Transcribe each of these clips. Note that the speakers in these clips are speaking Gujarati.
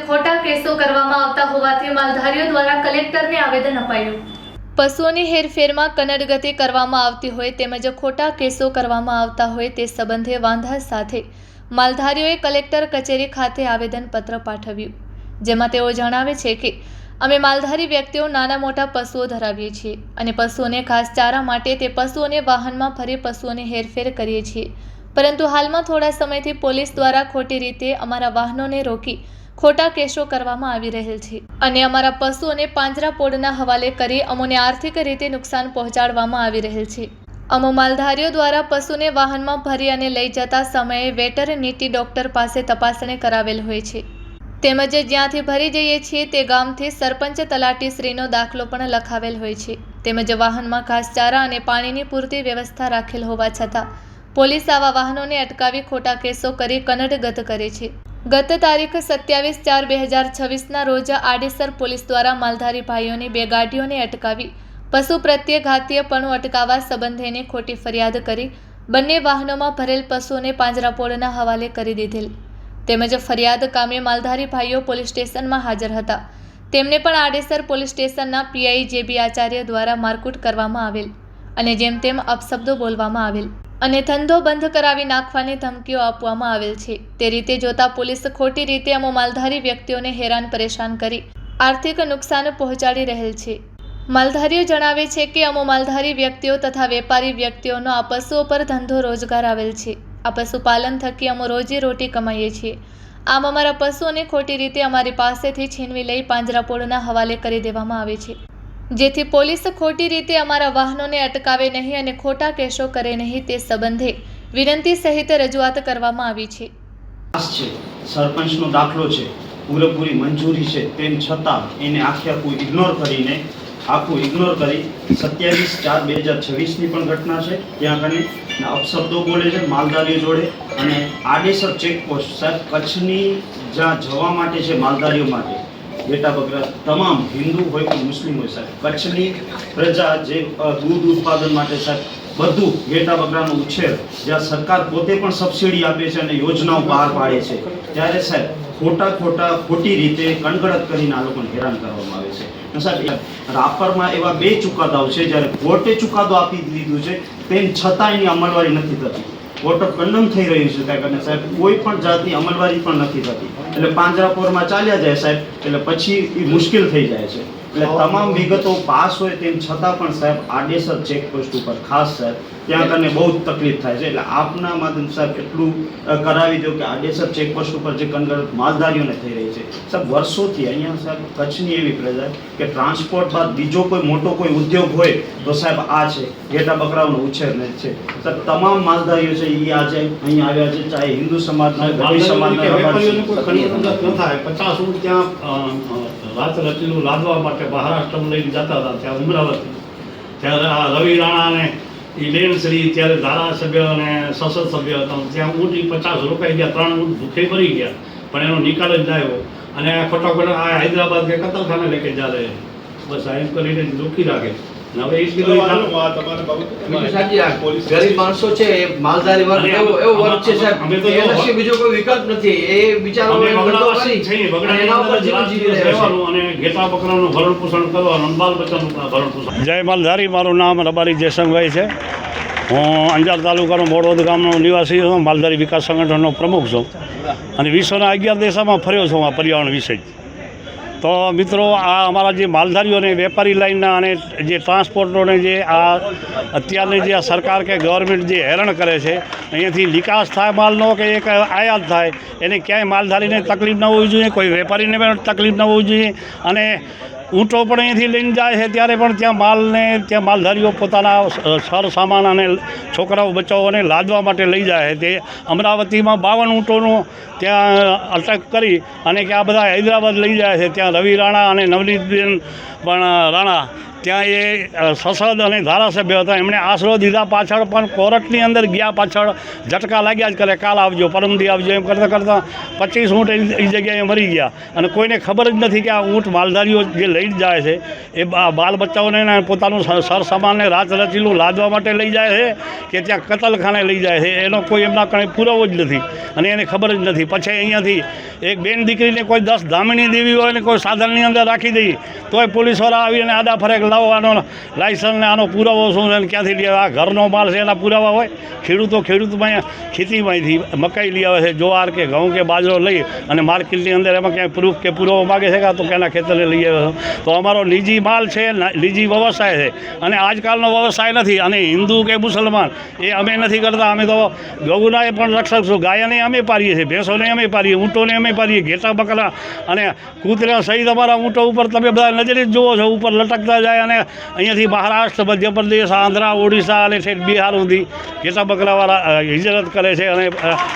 ખોટા કેસો કરવામાં આવતા હોવાથી માલધારીઓ દ્વારા કલેક્ટરને આવેદન અપાયું। પશુઓની હેરફેરમાં કનડગતિ કરવામાં આવતી હોય તેમજ ખોટા કેસો કરવામાં આવતા હોય તે સંબંધે વાંધા સાથે માલધારીઓએ કલેક્ટર કચેરી ખાતે આવેદનપત્ર પાઠવ્યું, જેમાં તેઓ જણાવે છે કે અમે માલધારી વ્યક્તિઓ નાના મોટા પશુઓ ધરાવીએ છીએ અને પશુઓને ઘાસચારા માટે તે પશુઓને વાહનમાં ફરી પશુઓની હેરફેર કરીએ છીએ, પરંતુ હાલમાં થોડા સમયથી પોલીસ દ્વારા ખોટી રીતે અમારા વાહનોને રોકી ખોટા કેસો કરવામાં આવી રહેલ છે અને અમારા પશુઓને પાંજરાપોળના હવાલે કરી અમોને આર્થિક રીતે નુકસાન પહોંચાડવામાં આવી રહેલ છે। અમો માલધારીઓ દ્વારા પશુને વાહનમાં ભરી અને લઈ જતા સમયે વેટરનિટી ડોક્ટર પાસે તપાસણી કરાવેલ હોય છે, તેમજ જ્યાંથી ભરી જઈએ છીએ તે ગામથી સરપંચ તલાટીશ્રીનો દાખલો પણ લખાવેલ હોય છે, તેમજ વાહનમાં ઘાસચારા અને પાણીની પૂરતી વ્યવસ્થા રાખેલ હોવા છતાં પોલીસ આવા વાહનોને અટકાવી ખોટા કેસો કરી કનડગત કરે છે। ગત તારીખ 27/4/2026ના રોજ આડેસર પોલીસ દ્વારા માલધારી ભાઈઓની 2 ગાડીઓને અટકાવી પશુ પ્રત્યે ઘાતીયપણું અટકાવવા સંબંધેની ખોટી ફરિયાદ કરી બંને વાહનોમાં ભરેલ પશુઓને પાંજરાપોળના હવાલે કરી દીધેલ, તેમજ ફરિયાદ કામે માલધારી ભાઈઓ પોલીસ સ્ટેશનમાં હાજર હતા, તેમને પણ આડેસર પોલીસ સ્ટેશનના પીઆઈ જેબી આચાર્ય દ્વારા મારકૂટ કરવામાં આવેલ અને જેમ તેમ અપશબ્દો બોલવામાં આવેલ અને ધંધો બંધ કરાવી નાખવાની ધમકીઓ આપવામાં આવેલ છે। તે રીતે જોતા પોલીસ ખોટી રીતે અમો માલધારી વ્યક્તિઓને હેરાન પરેશાન કરી આર્થિક નુકસાન પહોંચાડી રહેલ છે। માલધારીઓ જણાવે છે કે અમો માલધારી વ્યક્તિઓ તથા વેપારી વ્યક્તિઓનો આ પશુઓ પર ધંધો રોજગાર આવેલ છે। આ પશુપાલન થકી અમો રોજી રોટી કમાઈએ છીએ, આમ અમારા પશુઓને ખોટી રીતે અમારી પાસેથી છીનવી લઈ પાંજરાપોળના હવાલે કરી દેવામાં આવે છે, જેથી પોલીસ ખોટી રીતે અમારા વાહનોને અટકાવે નહીં અને ખોટા કેસો કરે નહીં તે સંબંધે વિનંતી સહિત રજૂઆત કરવામાં આવી છે। સરપંચનો દાખલો છે, પૂરેપૂરી મંજૂરી છે, તેમ છતાં એને આખું ઇગ્નોર કરી 27/4/2026ની પણ ઘટના છે, ત્યાં કને અપશબ્દો બોલે છે માલધારીઓ જોડે અને આડેસર ચેકપોસ્ટ સાહેબ કચ્છની જ્યાં જવા માટે છે માલધારીઓ માટે ઘેટા બકરા તમામ હિન્દુ હોય કે મુસ્લિમ હોય સાહેબ, કચ્છની પ્રજા જે દૂધ ઉત્પાદન માટે સાહેબ બધું ઘેટા બકરાનો ઉછેર જ્યાં સરકાર પોતે પણ સબસિડી આપે છે અને યોજનાઓ બહાર પાડે છે, ત્યારે સાહેબ ખોટી રીતે કણગડત કરીને આ લોકોને હેરાન કરવામાં આવે છે। સાહેબ રાપરમાં એવા 2 ચુકાદાઓ છે, જ્યારે કોર્ટે ચુકાદો આપી દીધું છે તેમ છતાં એની અમલવારી નથી થતી, કોર્ટ ઓફ કન્ડમ થઈ રહ્યું છે, ત્યાં કરીને સાહેબ કોઈ પણ જાતની અમલવારી પણ નથી થતી, એટલે પાંજરાપોળમાં ચાલ્યા જાય સાહેબ, એટલે પછી એ મુશ્કેલ થઈ જાય છે। એટલે તમામ વિગતો પાસ હોય તેમ છતાં પણ સાહેબ આડેસર ચેકપોસ્ટ ઉપર ખાસ સાહેબ ત્યાં કને બહુ જ તકલીફ થાય છે, એટલે આપના માધ્યમ સાહેબ એટલું કરાવી દો કે આડેસર ચેકપોસ્ટ ઉપર જે કનગડત માલધારીઓને થઈ રહી છે સાહેબ વર્ષોથી અહીંયા સાહેબ કચ્છની એવી પ્રજા કે ટ્રાન્સપોર્ટ બાદ બીજો કોઈ મોટો કોઈ ઉદ્યોગ હોય તો સાહેબ આ છે ઘેટા બકરાઓનો ઉછેરને છે સાહેબ, તમામ માલધારીઓ છે એ આજે અહીંયા આવ્યા છે, ચાહે હિન્દુ સમાજના ગઢવી સમાજના 50 ઊંટ ત્યાં રાત રચીલું લાદવા માટે મહારાષ્ટ્રમાં લઈને જતા હતા, ત્યાં અમરાવતી, ત્યારે આ રવિ રાણાને એ લેણશ્રી ત્યારે ધારાસભ્ય અને સંસદ સભ્ય હતા, ત્યાં ઊંટ 50 રોકાઈ ગયા, 3 ઊંટ ભૂખે ભરી ગયા, પણ એનો નિકાલ જ ના આવ્યો અને ફટાફટ આ હૈદરાબાદ કે કતલખાને લેકે જા રહે, બસ આ એમ કરીને રોકી રાખે। હવે એ ગરીબ માણસો છે, માલધારી વર્ગ એવો વર્ગ છે સાહેબ, એનાથી બીજો કોઈ વિકલ્પ નથી, એ બિચારો અને ઘેટા બકરાનું ભરણ પોષણ કરવાનું, બાલ બચ્ચાનું ભરણ પોષણ। જય માલધારી, મારું નામ રબારી જયસંગભાઈ છે, હું અંજાર તાલુકાનો મોડોદ ગામનો નિવાસી છું, માલધારી વિકાસ સંગઠનનો પ્રમુખ છું અને વિશ્વના 11 દેશોમાં ફર્યો છું આ પર્યાવરણ વિશે। તો મિત્રો, આ અમારા જે માલધારીઓને વેપારી લાઈનના અને જે ટ્રાન્સપોર્ટરોને જે આ અત્યારની જે સરકાર કે ગવર્મેન્ટ જે હેરાન કરે છે, અહીંયાથી નિકાસ થાય માલનો કે એક આયાત થાય, એને ક્યાંય માલધારીને તકલીફ ન હોવી જોઈએ, કોઈ વેપારીને પણ તકલીફ ન હોવી જોઈએ અને ઊંટો પણ અહીંયાથી લઈને જાય છે ત્યારે પણ ત્યાં ત્યાં માલધારીઓ પોતાના સર સામાન અને છોકરાઓ બચ્ચાઓને લાદવા માટે લઈ જાય છે। તે અમરાવતીમાં 52 ઊંટોનું ત્યાં અટક કરી અને કે આ બધા હૈદરાબાદ લઈ જાય છે, ત્યાં રવિ રાણા અને નવનીતબેન પણ રાણા ત્યાં એ સંસદ અને ધારાસભ્ય હતા, એમણે આશરો દીધા પાછળ પણ કોર્ટની અંદર ગયા પાછળ ઝટકા લાગ્યા જ કરે, કાલ આવજો, પરમદી આવજો, એમ કરતાં કરતાં 25 ઊંટ એ જગ્યાએ મરી ગયા. અને કોઈને ખબર જ નથી કે આ ઊંટ માલધારીઓ જે લઈ જાય છે એ બાલ બચ્ચાઓને પોતાનું સરસામાનને રાત રચીલું લાદવા માટે લઈ જાય છે કે ત્યાં કતલખાને લઈ જાય છે, એનો કોઈ એમના કંઈ પુરાવો જ નથી અને એને ખબર જ નથી. પછી અહીંયાથી એક બેન દીકરીને કોઈ 10 ધામણી દેવી હોય ને કોઈ સાધનની અંદર રાખી દઈએ તોય પોલીસવાળા આવીને આડા ફરેક લાવો, આનો લાયસન્સ ને આનો પુરાવો શું છે, ક્યાંથી લઈ આવે, આ ઘરનો માલ છે એના પુરાવા હોય. ખેડૂતમાં ખેતીમાંથી મકાઈ લઈ આવે છે, જુવાર કે ઘઉં કે બાજરો લઈ અને માર્કેટની અંદર એમાં ક્યાંય પ્રૂફ કે પુરાવો માગે છે તો કેના ખેતરને લઈ આવ્યો. તો અમારો નિજી માલ છે, નિજી વ્યવસાય છે અને આજકાલનો વ્યવસાય નથી. અને હિન્દુ કે મુસલમાન એ અમે નથી કરતા. અમે તો ગૌના પણ રક્ષક છું, ગાયને અમે પાડીએ છીએ, ભેંસોને અમે પાડીએ, ઊંટોને અમે પાડીએ, ઘેટા બકરા અને કૂતરા સહિત અમારા ઊંટો ઉપર તમે બધા નજરે જ જુઓ છો, ઉપર લટકતા જાય. અને અહીંયાથી મહારાષ્ટ્ર, મધ્યપ્રદેશ, આંધ્રા, ઓડિશા અને ઠેઠ બિહાર સુધી ઘેટા બકરાવાળા હિજરત કરે છે અને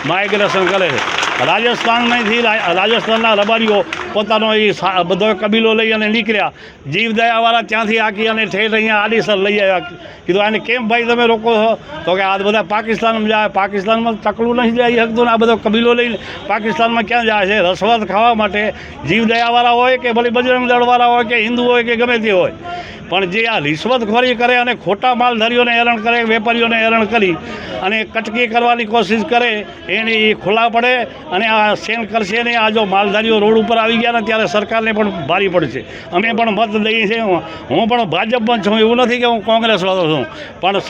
માઇગ્રેશન કરે છે. રાજસ્થાનના રબારીઓ પોતાનો એ બધો કબીલો લઈ અને નીકળ્યા, જીવદયાવાળા ત્યાંથી આખી અને ઠેઠ અહીંયા આડીસર લઈ આવ્યા. કીધું આને કેમ ભાઈ તમે રોકો છો? તો કે આ બધા પાકિસ્તાનમાં જાય, પાકિસ્તાનમાં ચકલું નહીં જાય શકતું ને આ બધો કબીલો લઈને પાકિસ્તાનમાં ક્યાં જાય છે? રસવત ખાવા માટે જીવદયાવાળા હોય કે ભલે બજરંગ દળવાળા હોય કે હિન્દુ હોય કે ગમે તે હોય, પણ જે આ રિશ્વતખોરી કરે અને ખોટા માલધારીઓને હેરાન કરે, વેપારીઓને હેરાન કરી અને કટકી કરવાની કોશિશ કરે એને એ ખુલ્લા પડે અને આ સેન કરશે ને. આ જો માલધારીઓ રોડ ઉપર આવી ગયા ને ત્યારે સરકારને પણ ભારી પડશે. અમે પણ મત દઈએ છીએ, હું પણ ભાજપમાં છું, એવું નથી કે હું કોંગ્રેસવાળો છું, પણ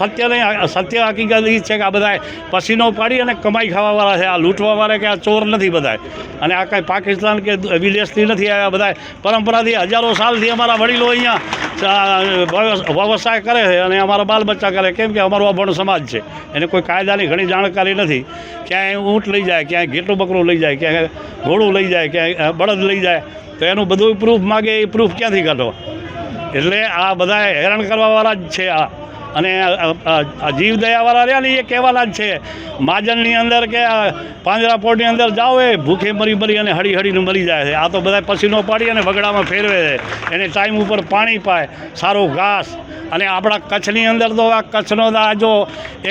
સત્ય હકીકત એ છે કે આ બધા પસીનો પાડી અને કમાઈ ખાવાવાળા છે, આ લૂંટવાવાળા કે આ ચોર નથી બધા. અને આ કાંઈ પાકિસ્તાન કે વિદેશથી નથી આવ્યા, બધા પરંપરાથી હજારો સાલથી અમારા વડીલો અહીંયા વ્યવસાય કરે છે અને અમારા બાલ બચ્ચા કરે. કેમ કે અમારો અભણ સમાજ છે, એને કોઈ કાયદાની ઘણી જાણકારી નથી. ક્યાંય ઊંટ લઈ જાય, ક્યાંય ઘેટું બકરું લઈ જાય, ક્યાંય ઘોડું લઈ જાય, ક્યાંય બળદ લઈ જાય, તો એનું બધું પ્રૂફ માગે, એ પ્રૂફ ક્યાંથી કાઢો? એટલે આ બધા હેરાન કરવાવાળા જ છે આ. અને જીવદયાવાળા રહ્યા ને એ કહેવાના જ છે. માજનની અંદર કે પાંજરાપોળની અંદર જાઓ એ ભૂખે મરી અને હળીને મરી જાય છે. આ તો બધા પસીનો પાડી અને વગડામાં ફેરવે છે, એને ટાઈમ ઉપર પાણી પાય, સારું ઘાસ. અને આપણા કચ્છની અંદર તો આ કચ્છનો આ જો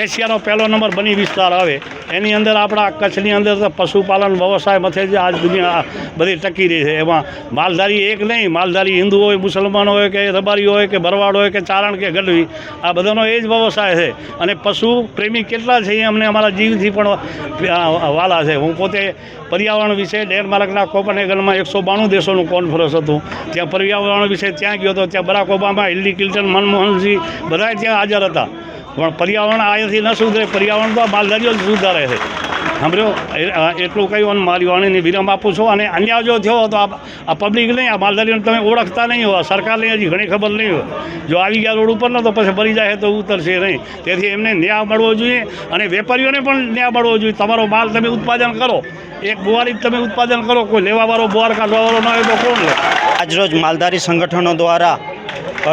એશિયાનો પહેલો નંબર બની વિસ્તાર આવે એની અંદર આપણા કચ્છની અંદર તો પશુપાલન વ્યવસાય મથે જ આજ દુનિયા બધી ટકી રહી છે. એમાં માલધારી એક નહીં, માલધારી હિન્દુ હોય, મુસલમાન હોય કે રબારી હોય કે ભરવાડ હોય કે ચારણ કે ગઢવી, આ બધાનો એ જ વ્યવસાય છે. અને પશુ પ્રેમી કેટલા છે એ અમને અમારા જીવથી પણ વાલા છે. હું પોતે પર્યાવરણ વિશે ડેનમાર્કના કોપનહેગનમાં 192 દેશોનું કોન્ફરન્સ હતું, ત્યાં પર્યાવરણ વિશે ત્યાં ગયો હતો. ત્યાં Barack Obama, Hilary Clinton, Manmohan Singh બધા ત્યાં હાજર હતા. પણ પર્યાવરણ અહીંયાથી ન સુધરે, પર્યાવરણ તો આ માલધારીઓ જ સુધારે છે. સાંભળ્યો? એટલું કહ્યું અને મારી વાણીને વિરામ આપું છું. અને અન્યાય જો થયો તો આ પબ્લિક નહીં, આ માલધારીઓને તમે ઓળખતા નહીં હોય, સરકારને હજી ઘણી ખબર નહીં હોય. જો આવી ગયા રોડ ઉપર ને તો પછી ભરી જાય તો ઉતરશે નહીં. તેથી એમને ન્યાય મળવો જોઈએ અને વેપારીઓને પણ ન્યાય મળવો જોઈએ. તમારો માલ તમે ઉત્પાદન કરો, એક બોવારી જ તમે ઉત્પાદન કરો, કોઈ લેવાવાળો બોવાર કાઢવાવાળો ન હોય તો કોણ લે? આજરોજ માલધારી સંગઠનો દ્વારા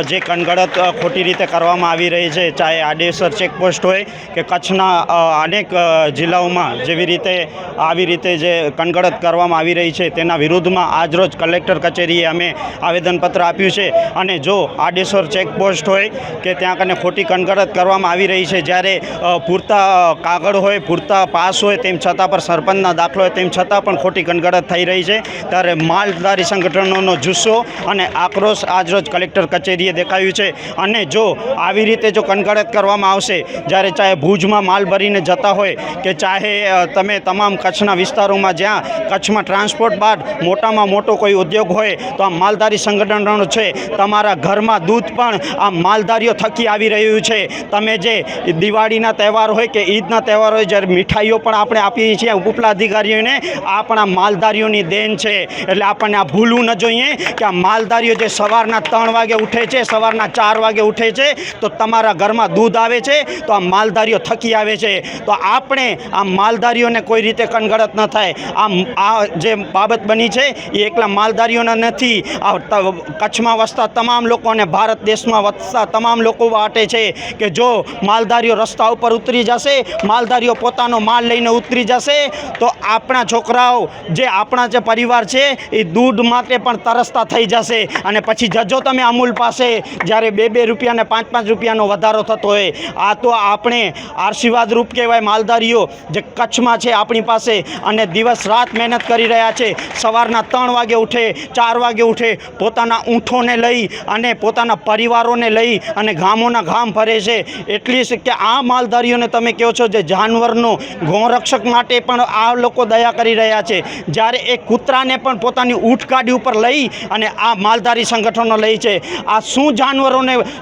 જે કનગડત ખોટી રીતે કરવામાં આવી રહી છે, ચાહે આડેસર ચેકપોસ્ટ હોય કે કચ્છના અનેક જિલ્લાઓમાં જેવી રીતે આવી રીતે જે કનગડત કરવામાં આવી રહી છે તેના વિરુદ્ધમાં આજરોજ કલેક્ટર કચેરીએ અમે આવેદનપત્ર આપ્યું છે. અને જો આડેસર ચેકપોસ્ટ હોય કે ત્યાં કને ખોટી કનગડત કરવામાં આવી રહી છે, જ્યારે પૂરતા કાગળ હોય, પૂરતા પાસ હોય, તેમ છતાં પણ સરપંચના દાખલો હોય તેમ છતાં પણ ખોટી કનગડત થઈ રહી છે, ત્યારે માલધારી સંગઠનોનો જુસ્સો અને આક્રોશ આજરોજ કલેક્ટર કચેરીએ દેખાયું છે. અને જો આવી રીતે જો કનગડત કરવામાં આવશે, જ્યારે ચાહે ભુજમાં માલ ભરીને જતા હોય કે ચાહે તમે તમામ કચ્છના વિસ્તારોમાં જ્યાં કચ્છમાં ટ્રાન્સપોર્ટ બાદ મોટામાં મોટો કોઈ ઉદ્યોગ હોય, તો આ માલધારી સંગઠનો છે, તમારા ઘરમાં દૂધ પણ આ માલધારીઓ થકી આવી રહ્યું છે. તમે જે દિવાળીના તહેવાર હોય કે ઈદના તહેવાર હોય, જ્યારે મીઠાઈઓ પણ આપણે આપીએ છીએ ઉપલા અધિકારીઓને, આ પણ આ માલધારીઓની દેન છે. એટલે આપણને આ ભૂલવું ન જોઈએ કે આ માલધારીઓ જે સવારના 3 વાગે ઉઠે છે, સવારના 4 વાગે ઉઠે છે, તો તમારા ઘરમાં દૂધ આવે છે તો આ માલધારીઓ થકી આવે છે. તો આપણે આ માલધારીઓને કોઈ રીતે કનગડત ન થાય. આ જે બાબત બની છે એ એકલા માલધારીઓના નથી, આ કચ્છમાં વસતા તમામ લોકો અને ભારત દેશમાં વસતા તમામ લોકો માટે છે કે જો માલધારીઓ રસ્તા ઉપર ઉતરી જશે, માલધારીઓ પોતાનો માલ લઈને ઉતરી જશે, તો આપણા છોકરાઓ જે આપણા જે પરિવાર છે એ દૂધ માટે પણ તરસતા થઈ જશે. અને પછી જજો તમે અમૂલ અમૂલ પાસે જ્યારે 2 રૂપિયા ને 5 રૂપિયાનો વધારો થતો હોય, આ તો આપણે આશીર્વાદ રૂપ કહેવાય માલધારીઓ જે કચ્છમાં છે આપણી પાસે, અને દિવસ રાત મહેનત કરી રહ્યા છે. સવારના 3 વાગે ઉઠે, 4 વાગે ઉઠે, પોતાના ઊંઠોને લઈ અને પોતાના પરિવારોને લઈ અને ગામોના ગામ ફરે છે. એટલી કે આ માલધારીઓને તમે કહો છો જે જાનવરનો ગૌરક્ષક માટે પણ આ લોકો દયા કરી રહ્યા છે. જ્યારે એક કૂતરાને પણ પોતાની ઊંઠ ગાડી ઉપર લઈ અને આ માલધારી સંગઠનો લઈ છે. આ શું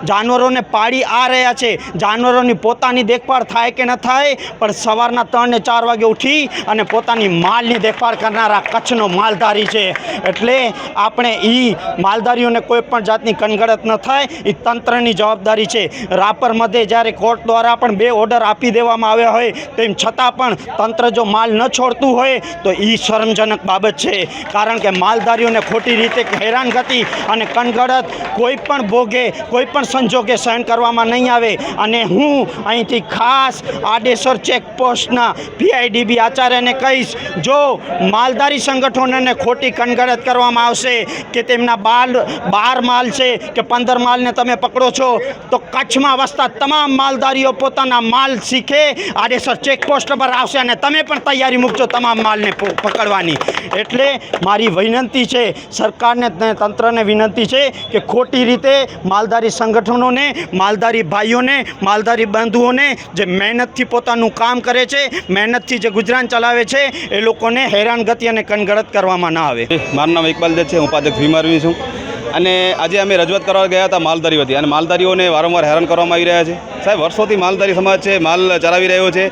જાનવરોને પાડી આ રહ્યા છે. જાનવરોની પોતાની દેખભાળ થાય કે ન થાય, પણ સવારના 3 ને 4 વાગે ઉઠી અને પોતાની માલની દેખભાળ કરનારા કચ્છનો માલધારી છે. એટલે આપણે માલધારીઓને કોઈ પણ જાતની કનગડત ન થાય, એ તંત્રની જવાબદારી છે. રાપર મધ્યે જ્યારે કોર્ટ દ્વારા પણ 2 ઓર્ડર આપી દેવામાં આવ્યા હોય, તેમ છતાં પણ તંત્ર જો માલ ન છોડતું હોય તો એ શરમજનક બાબત છે. કારણ કે માલધારીઓને ખોટી રીતે હેરાનગતિ અને કનગડત કોઈ પણ ભોગે, કોઈ પણ સંજોગે સહન કરવામાં નહીં આવે. અને હું અહીંથી ખાસ આડેસર ચેકપોસ્ટના PIDB આચાર્યને કહીશ, જો માલધારી સંગઠનોને ખોટી કનગડત કરવામાં આવશે કે તેમના 12 માલ છે કે 15 માલને તમે પકડો છો, તો કચ્છમાં વસતા તમામ માલધારીઓ પોતાના માલ શીખે આડેસર ચેકપોસ્ટ પર આવશે અને તમે પણ તૈયારી મૂકજો તમામ માલને પકડવાની. એટલે મારી વિનંતી છે સરકારને, તંત્રને વિનંતી છે કે ખોટી રીતે માલધારી સંગઠનોને, માલધારી ભાઈઓને, માલધારી બંધુઓને જે મહેનતથી પોતાનું કામ કરે છે, મહેનતથી જે ગુજરાન ચલાવે છે, એ લોકોને હેરાનગતિ અને કનગડત કરવામાં ના આવે. મારું નામ ઇકબાલ દેવ છે, હું ઉપાધ્યક્ષ વીમારવી છું. અને આજે અમે રજૂઆત કરવા ગયા હતા માલધારી વતી, અને માલધારીઓને વારંવાર હેરાન કરવામાં આવી રહ્યા છે. સાહેબ, વર્ષોથી માલધારી સમાજ છે, માલ ચલાવી રહ્યો છે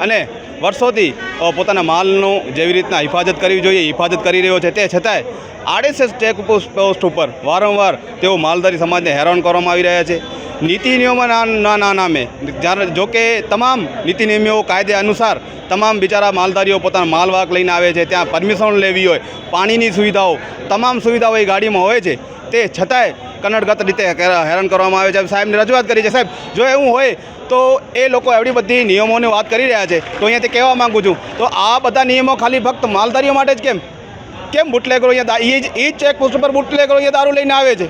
અને વર્ષોથી પોતાના માલનું જેવી રીતના હિફાજત કરવી જોઈએ હિફાજત કરી રહ્યો છે. તે છતાંય આડેસર ચેકપોસ્ટ ઉપર વારંવાર તેઓ માલધારી સમાજને હેરાન કરવામાં આવી રહ્યા છે. નીતિ નિયમોના નામે, જ્યારે જોકે તમામ નીતિ નિયમો કાયદે અનુસાર તમામ બિચારા માલધારીઓ પોતાના માલવાહક લઈને આવે છે, ત્યાં પરમિશન લેવી હોય, પાણીની સુવિધાઓ, તમામ સુવિધાઓ એ ગાડીમાં હોય છે. તે છતાંય કનડગત રીતે હેરાન કરવામાં આવે છે. સાહેબને રજૂઆત કરી છે. સાહેબ, જો એવું હોય તો એ લોકો એવડી બધી નિયમોની વાત કરી રહ્યા છે, તો અહીંયાથી કહેવા માગું છું, તો આ બધા નિયમો ખાલી ફક્ત માલધારીઓ માટે જ કેમ બુટલેગરો અહીંયા એ જ ચેકપોસ્ટ ઉપર બુટલેગરો અહીંયા દારૂ લઈને આવે છે,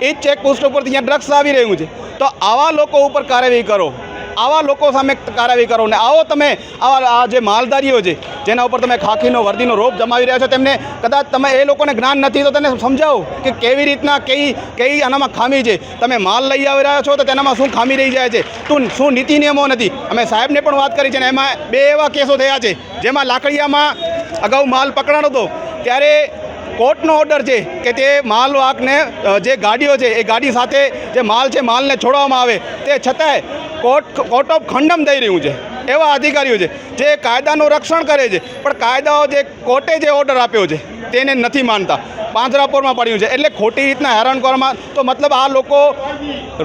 એ જ ચેકપોસ્ટ ઉપરથી અહીંયા ડ્રગ્સ આવી રહ્યું છે. તો આવા લોકો ઉપર કાર્યવાહી કરો, આવા લોકો સામે કાર્યવાહી કરો. ને આવો તમે આ જે માલધારીઓ છે જેના ઉપર તમે ખાખીનો વર્દીનો રોપ જમાવી રહ્યા છો, તેમને કદાચ તમે એ લોકોને જ્ઞાન નથી તો તેને સમજાવો કે કેવી રીતના કઈ આનામાં ખામી છે. તમે માલ લઈ આવી રહ્યા છો તો તેનામાં શું ખામી રહી જાય છે, શું નીતિ નિયમો નથી. અમે સાહેબને પણ વાત કરી છે ને એમાં 2 એવા કેસો થયા છે જેમાં લાકડીયામાં અગાઉ માલ પકડાણો હતો, ત્યારે કોર્ટનો ઓર્ડર છે કે તે માલવાહકને જે ગાડીઓ છે એ ગાડી સાથે જે માલ છે માલને છોડવામાં આવે. તે છતાંય કોર્ટ ઓફ ખંડમ થઈ રહ્યું છે. એવા અધિકારીઓ છે જે કાયદાનું રક્ષણ કરે છે, પણ કાયદાઓ જે કોર્ટે જે ઓર્ડર આપ્યો છે તેને નથી માનતા, પાંજરાપોરમાં પડ્યું છે. એટલે ખોટી રીતના હેરાન કરવામાં, તો મતલબ આ લોકો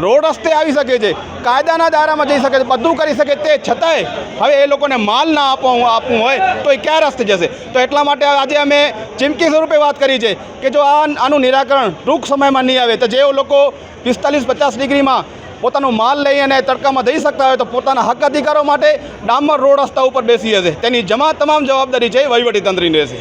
રોડ રસ્તે આવી શકે છે, કાયદાના દાયરામાં જઈ શકે છે, બધું કરી શકે, તે છતાંય હવે એ લોકોને માલ ના આપવું હોય તો એ ક્યાં રસ્તે જશે. તો એટલા માટે આજે અમે ચીમકી સ્વરૂપે વાત કરી છે કે જો આનું નિરાકરણ ટૂંક સમયમાં નહીં આવે તો જે લોકો 45-50 ડિગ્રીમાં પોતાનો માલ લઈ અને તડકામાં જઈ શકતા હોય તો પોતાના હક અધિકારો માટે ડામર રોડ રસ્તા ઉપર બેસી હશે. તેની તમામ જવાબદારી છે વહીવટી તંત્રની રહેશે.